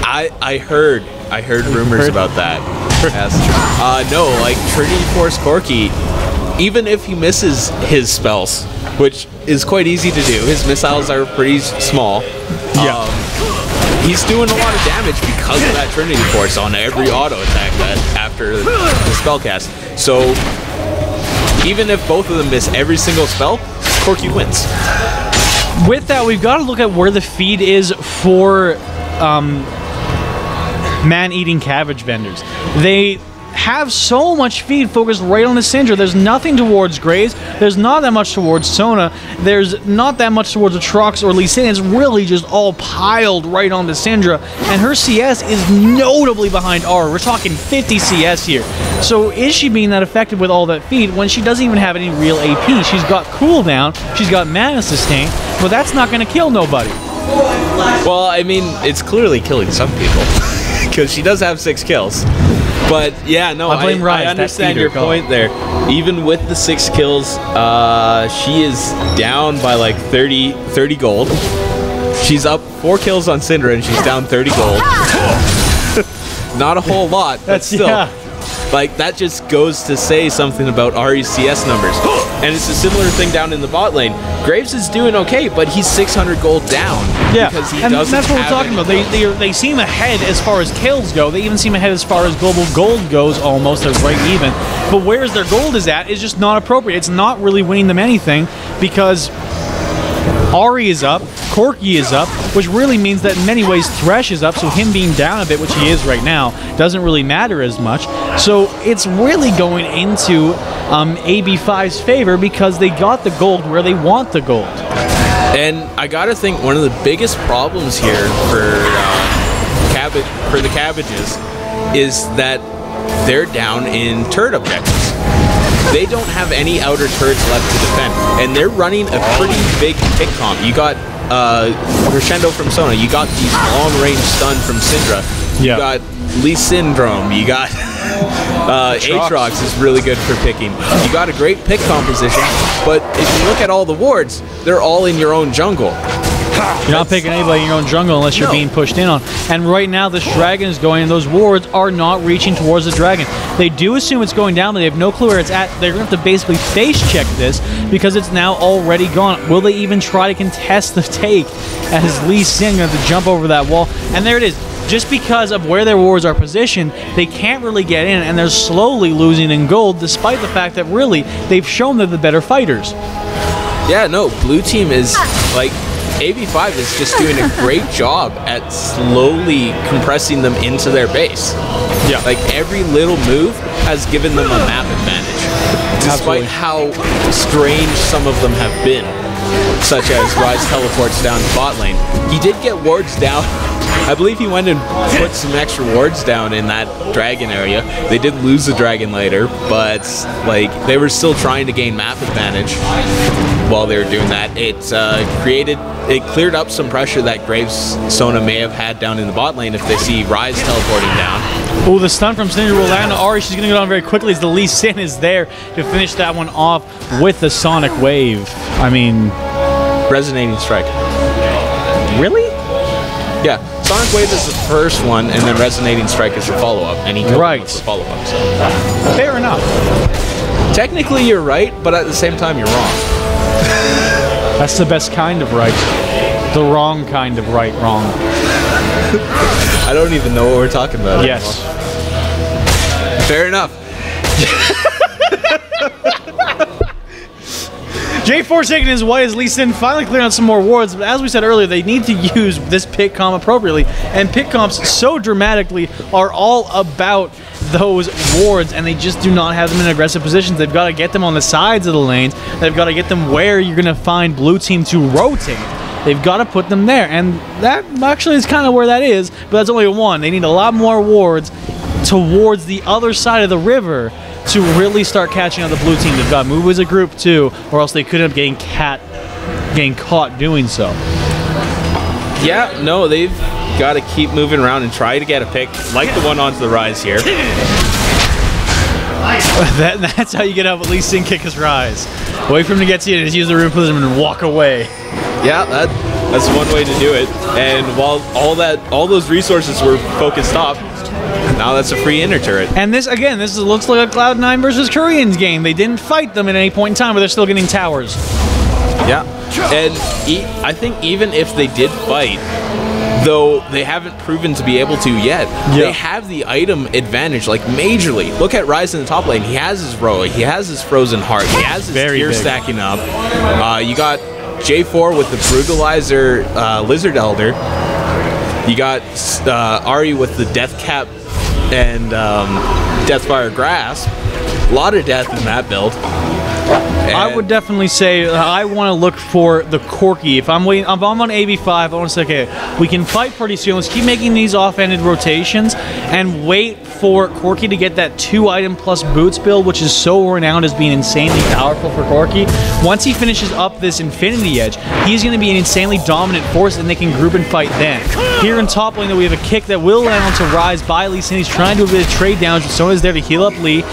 I heard rumors about that. Yes. No, like Trinity Force Corky, even if he misses his spells, which is quite easy to do, his missiles are pretty small. Yeah. He's doing a lot of damage because of that Trinity Force on every auto attack after the spell cast. So even if both of them miss every single spell, Corky wins. With that, we've got to look at where the feed is for man-eating cabbage vendors. They have so much feed focused right on the Syndra. There's nothing towards Graves. There's not that much towards Sona. There's not that much towards the Trox or Lee Sin. It's really just all piled right on the Syndra. And her CS is notably behind Aura. We're talking 50 CS here. So is she being that effective with all that feed when she doesn't even have any real AP? She's got cooldown, she's got mana sustain, but that's not going to kill nobody. Well, I mean, it's clearly killing some people. Because she does have 6 kills. But yeah, no, I understand your point there. Even with the 6 kills, she is down by like 30 gold. She's up 4 kills on Syndra and she's down 30 gold. Not a whole lot, but still. Yeah. Like, that just goes to say something about Ahri's CS numbers. And it's a similar thing down in the bot lane. Graves is doing okay, but he's 600 gold down. Yeah, because he and doesn't that's what we're have talking about. They seem ahead as far as kills go. They even seem ahead as far as global gold goes almost. They're right even. But where's their gold is at is just not appropriate. It's not really winning them anything because Ahri is up, Corky is up, which really means that in many ways Thresh is up, so him being down a bit, which he is right now, doesn't really matter as much. So it's really going into AB5's favor because they got the gold where they want the gold. And I gotta think one of the biggest problems here for the cabbages is that they're down in turret objectives. They don't have any outer turrets left to defend, and they're running a pretty big pick comp. You got Crescendo from Sona, you got these long-range stun from Syndra, you got Lee Syndrome, you got Aatrox is really good for picking. You got a great pick composition, but if you look at all the wards, they're all in your own jungle. You're not picking anybody in your own jungle unless you're being pushed in on. And right now, this dragon is going, and those wards are not reaching towards the dragon. They do assume it's going down, but they have no clue where it's at. They're going to have to basically face check this because it's now already gone. Will they even try to contest the take as Lee Sin going to have to jump over that wall? And there it is. Just because of where their wards are positioned, they can't really get in, and they're slowly losing in gold, despite the fact that really they've shown they're the better fighters. Yeah, no, blue team is like... AB5 is just doing a great job at slowly compressing them into their base. Yeah. Like, every little move has given them a map advantage. Despite how strange some of them have been, such as Ryze teleports down to bot lane. He did get wards down. I believe he went and put some extra wards down in that dragon area. They did lose the dragon later, but like they were still trying to gain map advantage while they were doing that. It cleared up some pressure that Graves Sona may have had down in the bot lane if they see Ryze teleporting down. Oh, the stun from Syndra will land on Ahri. She's going to go down very quickly as the Lee Sin is there to finish that one off with the Sonic Wave. I mean... Resonating Strike. Really? Yeah. Sonic Wave is the first one, and then Resonating Strike is the follow-up, and he killed him with the follow-up. So. Fair enough. Technically, you're right, but at the same time, you're wrong. That's the best kind of right. The wrong kind of right, wrong. I don't even know what we're talking about. Yes. Fair enough. J4 taking his way as Lee Sin finally clearing out some more wards, but as we said earlier, they need to use this pick comp appropriately, and pick comps so dramatically are all about those wards, and they just do not have them in aggressive positions. They've got to get them on the sides of the lanes. They've got to get them where you're going to find blue team to rotate. They've got to put them there, and that actually is kind of where that is, but that's only one. They need a lot more wards towards the other side of the river to really start catching out the blue team. They've got to move as a group too, or else they could end up getting caught doing so. Yeah, no, they've got to keep moving around and try to get a pick, like the one onto the Rise here. That's how you get out of Lee Sin kick his Rise. Wait for him to get to you, just use the room prism and walk away. Yeah, that's one way to do it. And while all those resources were focused up, now that's a free inner turret. And this looks like a Cloud9 versus Koreans game. They didn't fight them at any point in time, but they're still getting towers. Yeah, and I think even if they did fight, though they haven't proven to be able to yet, they have the item advantage, like majorly. Look at Rise in the top lane. He has his Roa, he has his Frozen Heart, he has his gear stacking up. You got J4 with the Brutalizer Lizard Elder. You got Ari with the Death Cap and Deathfire Grasp. A lot of death in that build. I would definitely say I want to look for the Corki. If I'm on AB5, I want to say, okay, we can fight pretty soon. Let's keep making these off-ended rotations and wait for Corki to get that 2-item plus boots build, which is so renowned as being insanely powerful for Corki. Once he finishes up this Infinity Edge, he's going to be an insanely dominant force, and they can group and fight then. Here in top lane, we have a kick that will land onto Rise by Lee Sin. He's trying to do a bit of trade damage, but Sona's there to heal up Lee.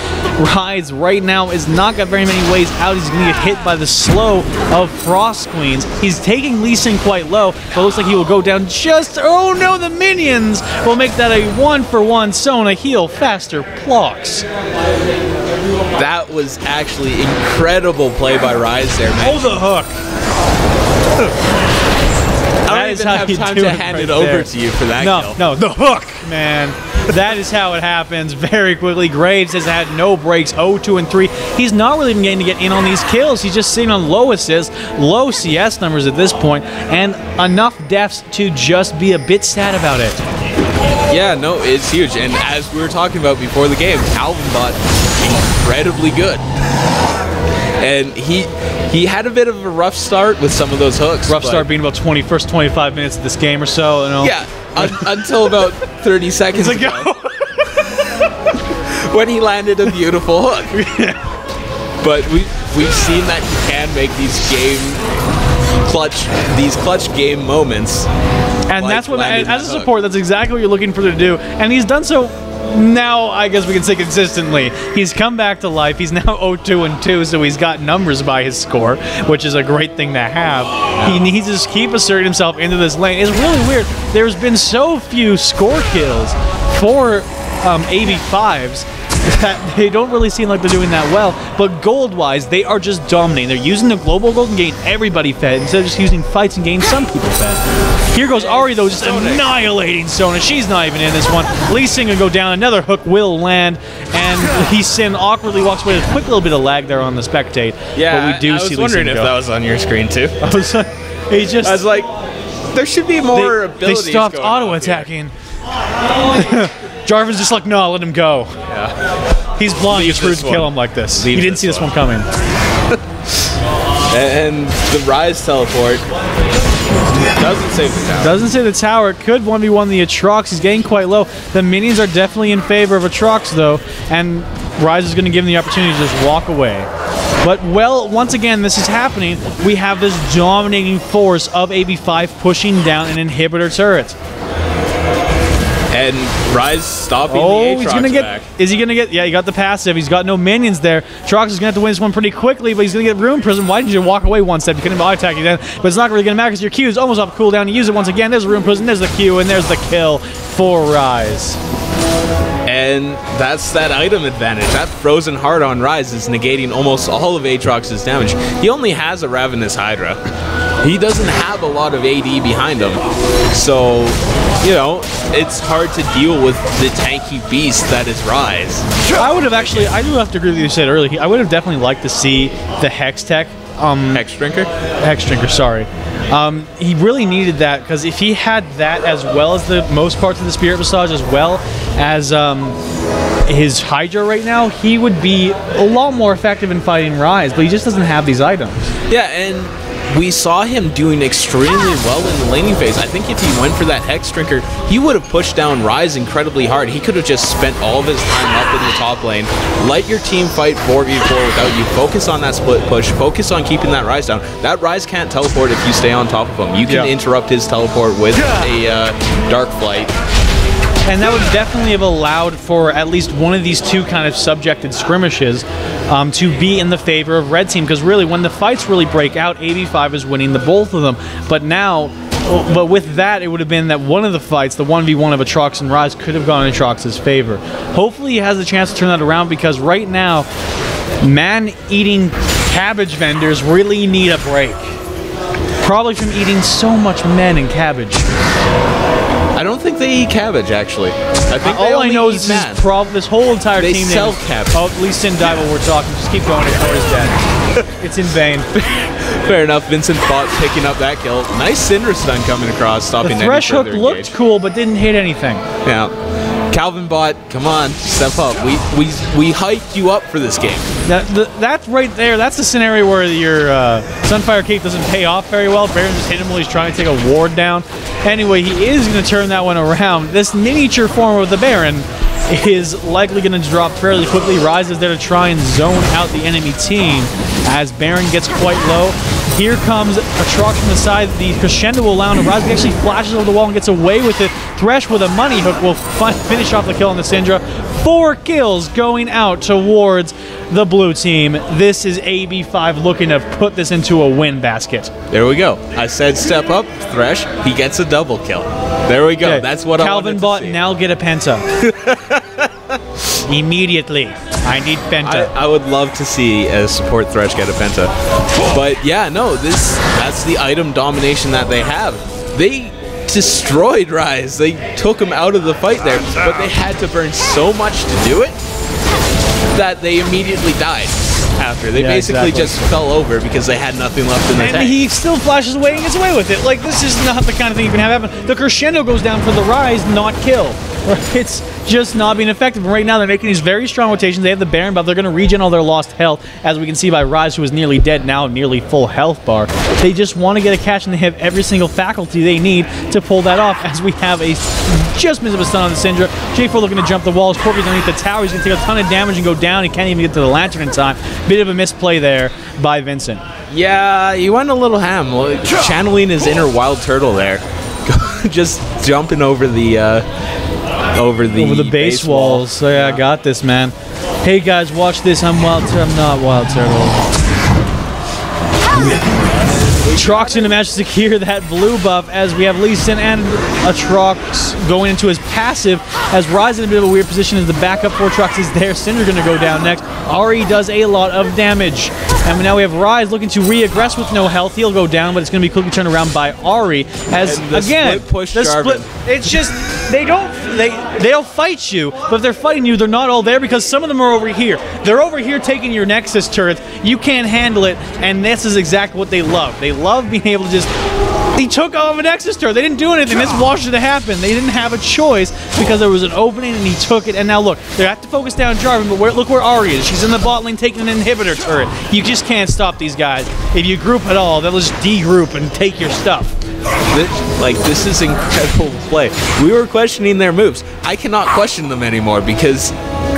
Rise right now has not got very many ways out. He's going to get hit by the slow of Frost Queens. He's taking Lee Sin quite low, but looks like he will go down just... Oh no, the minions will make that a 1-for-1 Sona heal faster blocks. That was actually incredible play by Rise there, man. Oh, the hook. I don't even have time to hand it over to you for that kill. No, the hook, man. That is how it happens very quickly. Graves has had no breaks, 0-2 and 3. He's not really even getting to get in on these kills. He's just sitting on low assists, low CS numbers at this point, and enough deaths to just be a bit sad about it. Yeah, no, it's huge. And as we were talking about before the game, Calvin bot incredibly good. And he had a bit of a rough start with some of those hooks. Rough start being about first 25 minutes of this game or so. You know? Yeah, until about 30 seconds ago. When he landed a beautiful hook. But we've seen that he can make these clutch game moments. And that's what, as a support, that's exactly what you're looking for to do. And he's done so. Now, I guess we can say consistently, he's come back to life. He's now 0-2 and 2, so he's got numbers by his score, which is a great thing to have. He needs to keep asserting himself into this lane. It's really weird. There's been so few score kills for AB5s that they don't really seem like they're doing that well. But gold-wise, they are just dominating. They're using the global gold and getting everybody fed instead of just using fights and getting some people fed. Here goes Ari, though, just annihilating Sona. She's not even in this one. Lee Sin gonna go down. Another hook will land, and Lee Sin awkwardly walks away. A quick little bit of lag there on the spectate. Yeah, but we do see Lee Sin go. I was wondering if that was on your screen too. I was like, there should be more abilities. They stopped auto-attacking. Jarvan's just like, no, let him go. Yeah. He's blind. It's rude to kill him like this. He didn't see this one coming. And the Rise teleport doesn't save the tower. Doesn't save the tower. It could 1v1 the Aatrox. He's getting quite low. The minions are definitely in favor of Aatrox, though, and Rise is going to give him the opportunity to just walk away. But, well, once again, this is happening. We have this dominating force of AB5 pushing down an inhibitor turret. And Rise stopping the Aatrox back. Is he gonna get? Yeah, he got the passive. He's got no minions there. Aatrox is gonna have to win this one pretty quickly, but he's gonna get Rune Prism. Why did you walk away one step? You couldn't auto-attack you then, but it's not really gonna matter because your Q is almost off cooldown. You use it once again. There's Rune Prism. There's the Q, and there's the kill for Rise. And that's that item advantage. That Frozen Heart on Rise is negating almost all of Aatrox's damage. He only has a Ravenous Hydra. He doesn't have a lot of AD behind him. So, you know, it's hard to deal with the tanky beast that is Rise. I would have actually, I do have to agree with you said earlier, I would have definitely liked to see the Hex Tech Hex Drinker? Hex Drinker, sorry. He really needed that, because if he had that as well as the most parts of the Spirit Visage, as well as his Hydra right now, he would be a lot more effective in fighting Rise, but he just doesn't have these items. Yeah, and we saw him doing extremely well in the laning phase. I think if he went for that Hex Drinker, he would have pushed down Rise incredibly hard. He could have just spent all of his time up in the top lane, let your team fight 4v4 without you, focus on that split push, focus on keeping that Rise down. That Rise can't teleport if you stay on top of him. You can interrupt his teleport with a Dark Flight. And that would definitely have allowed for at least one of these two kind of subjected skirmishes to be in the favor of Red Team, because really when the fights really break out, AB5 is winning the both of them. But now, but with that, it would have been that one of the fights, the 1v1 of Aatrox and Rise, could have gone in Aatrox's favor. Hopefully he has a chance to turn that around, because right now, man-eating cabbage vendors really need a break. Probably from eating so much men and cabbage. I don't think they eat cabbage, actually. I think all I know is this whole entire team. They sell cabbage. Oh, at least in die while we're talking. Just keep going. Victoria's dead. It's in vain. Fair enough. Vincent fought picking up that kill. Nice Cinder stun coming across, stopping any thresh hook further looked engage. cool, but didn't hit anything. Yeah. Calvin bot, come on, step up. We hyped you up for this game. That's right there. That's the scenario where your Sunfire Cape doesn't pay off very well. Baron just hit him while he's trying to take a ward down. Anyway, he is going to turn that one around. This miniature form of the Baron is likely going to drop fairly quickly. Rise is there to try and zone out the enemy team as Baron gets quite low. Here comes Aatrox from the side. The crescendo will allow him to Rise. He actually flashes over the wall and gets away with it. Thresh with a money hook will finish off the kill on the Syndra. 4 kills going out towards the blue team. This is AB5 looking to put this into a win basket. There we go. I said step up, Thresh. He gets a double kill. There we go. Okay. That's what Calvin I wanted bot to see. Now get a penta. Immediately. I need penta. I would love to see a support Thresh get a penta. But yeah, no, that's the item domination that they have. They destroyed Rise. They took him out of the fight there, but they had to burn so much to do it that they immediately died after. They basically just fell over because they had nothing left in the tank. And he still flashes away and gets away with it. Like, this is not the kind of thing you can have happen. The crescendo goes down for the Rise, not kill. It's just not being effective. And right now, they're making these very strong rotations. They have the Baron, but they're going to regen all their lost health, as we can see by Rise, who is nearly dead now, nearly full health bar. They just want to get a catch, and they have every single faculty they need to pull that off, as we have a just miss of a stun on the Syndra. J4 looking to jump the walls. Corky's underneath the tower. He's going to take a ton of damage and go down. He can't even get to the Lantern in time. Bit of a misplay there by Vincent. Yeah, he went a little ham. Channeling his inner wild turtle there. Just jumping over the base walls. So yeah, I got this, man. Hey guys, watch this. I'm not Wild Turtle. Aatrox gonna manage to secure that blue buff, as we have Lee Sin and Aatrox going into his passive, as Rise in a bit of a weird position as the backup for Aatrox is there. Cinder gonna go down next. Ari does a lot of damage. And now we have Rise looking to re-aggress with no health. He'll go down, but it's going to be quickly turned around by Ari. As again, it's just they'll fight you, but if they're fighting you, they're not all there, because some of them are over here. They're over here taking your Nexus turret. You can't handle it, and this is exactly what they love. They love being able to just. He took off an Nexus turret. They didn't do anything. This watched it happen. They didn't have a choice because there was an opening and he took it. And now look, they have to focus down Jarvan, but look where Ari is. She's in the bot lane taking an inhibitor turret. You just can't stop these guys. If you group at all, they'll just de-group and take your stuff. This is incredible play. We were questioning their moves. I cannot question them anymore because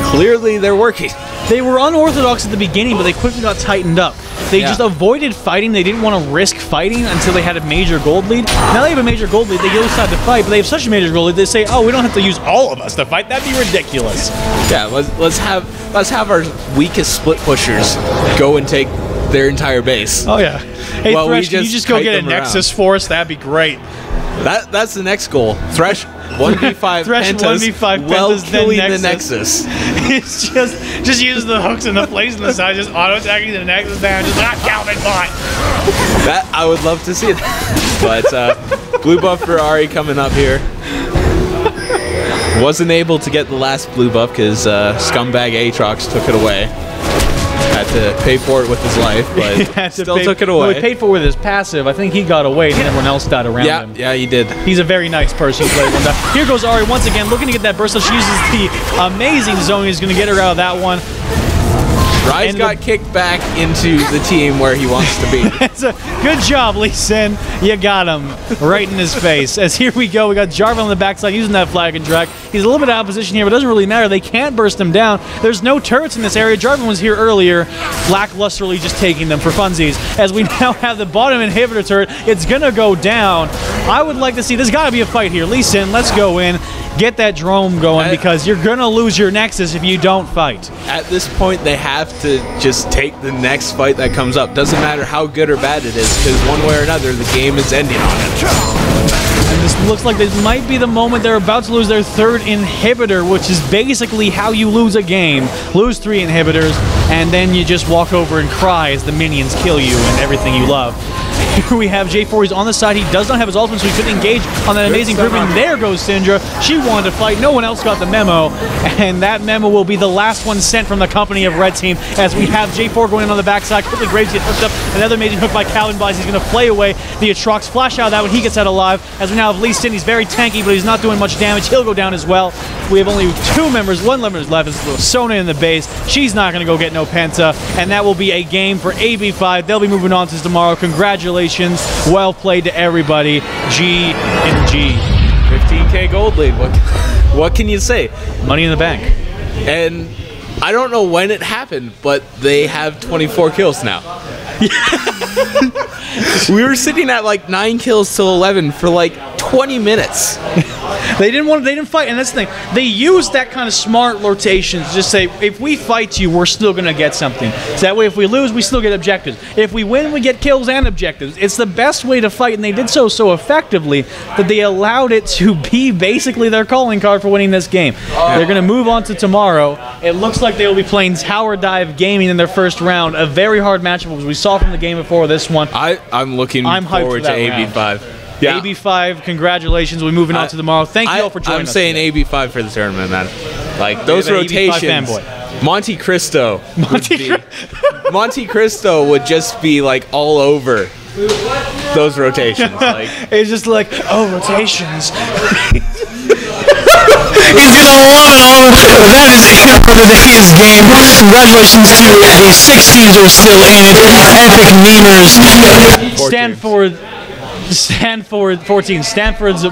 clearly they're working. They were unorthodox at the beginning, but they quickly got tightened up. They just avoided fighting. They didn't want to risk fighting until they had a major gold lead. Now they have a major gold lead. They go decide to fight, but they have such a major gold lead. They say, "Oh, we don't have to use all of us to fight. That'd be ridiculous." Yeah, let's have our weakest split pushers go and take their entire base. Oh yeah. Hey, well, Thresh, can you just go get a Nexus for us? That'd be great. That's the next goal. Thresh 1v5 Thresh pentas 1v5 while pentas, killing then the Nexus. It's just use the hooks and the plays on the side, just auto attacking the Nexus down, just not Calvin bot. That I would love to see that. But blue buff for Ari coming up here. Wasn't able to get the last blue buff because scumbag Aatrox took it away. Had to pay for it with his life, but still took it away. Well, he paid for it with his passive. I think he got away, and everyone else died around him. Yeah, he did. He's a very nice person. Here goes Ari once again, looking to get that burst. So she uses the amazing zone. He's going to get her out of that one. Rise got kicked back into the team where he wants to be. That's a good job, Lee Sin. You got him right in his face. As here we go, we got Jarvan on the backside using that flag and drag. He's a little bit out of position here, but it doesn't really matter. They can't burst him down. There's no turrets in this area. Jarvan was here earlier, lacklusterly just taking them for funsies. As we now have the bottom inhibitor turret, it's gonna go down. I would like to see, there's gotta be a fight here. Lee Sin, let's go in. Get that drone going because you're going to lose your Nexus if you don't fight. At this point, they have to just take the next fight that comes up. Doesn't matter how good or bad it is, because one way or another, the game is ending on it. And this looks like this might be the moment they're about to lose their third inhibitor, which is basically how you lose a game. Lose 3 inhibitors, and then you just walk over and cry as the minions kill you and everything you love. Here we have J4, he's on the side. He does not have his ultimate, so he couldn't engage on that amazing group. And there goes Syndra. She wanted to fight. No one else got the memo. And that memo will be the last one sent from the company of Red Team as we have J4 going in on the backside. Quickly Graves gets hooked up. Another amazing hook by Calvin Buys. He's going to play away the Atrox. Flash out of that one. He gets out alive. As we now have Lee Sin. He's very tanky, but he's not doing much damage. He'll go down as well. We have only 2 members. 1 member left. It's Sona in the base. She's not going to go get no Penta. And that will be a game for AB5. They'll be moving on to tomorrow. Congratulations. Well played to everybody. G and G. 15K gold lead. What can you say? Money in the bank. And I don't know when it happened, but they have 24 kills now. We were sitting at like 9 kills till 11 for like 20 minutes. They didn't fight, and that's the thing. They used that kind of smart rotation to just say, if we fight you, we're still gonna get something. So that way, if we lose, we still get objectives. If we win, we get kills and objectives. It's the best way to fight, and they did so effectively that they allowed it to be basically their calling card for winning this game. They're gonna move on to tomorrow. It looks like they will be playing Tower Dive Gaming in their first round. A very hard matchup, as we saw from the game before this one. I'm looking forward to AB5. Yeah. AB5, congratulations. We're moving on to tomorrow. Thank you all for joining us. I'm saying today. AB5 for the tournament, man. Like, those rotations. Monte Cristo. Monte Cristo would just be, like, all over those rotations. Like, it's just like, oh, rotations. He's gonna love it all. That is it for today's game. Congratulations to the 6 teams who are still in it. Epic Memers. Stanford's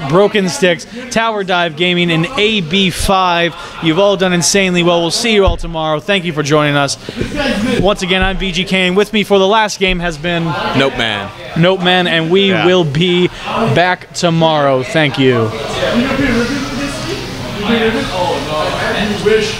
Broken Sticks, Tower Dive Gaming, and AB5. You've all done insanely well. We'll see you all tomorrow. Thank you for joining us. Once again, I'm VG Kane. With me for the last game has been Nope Man. Nope Man, and we will be back tomorrow. Thank you. Oh no! You wish.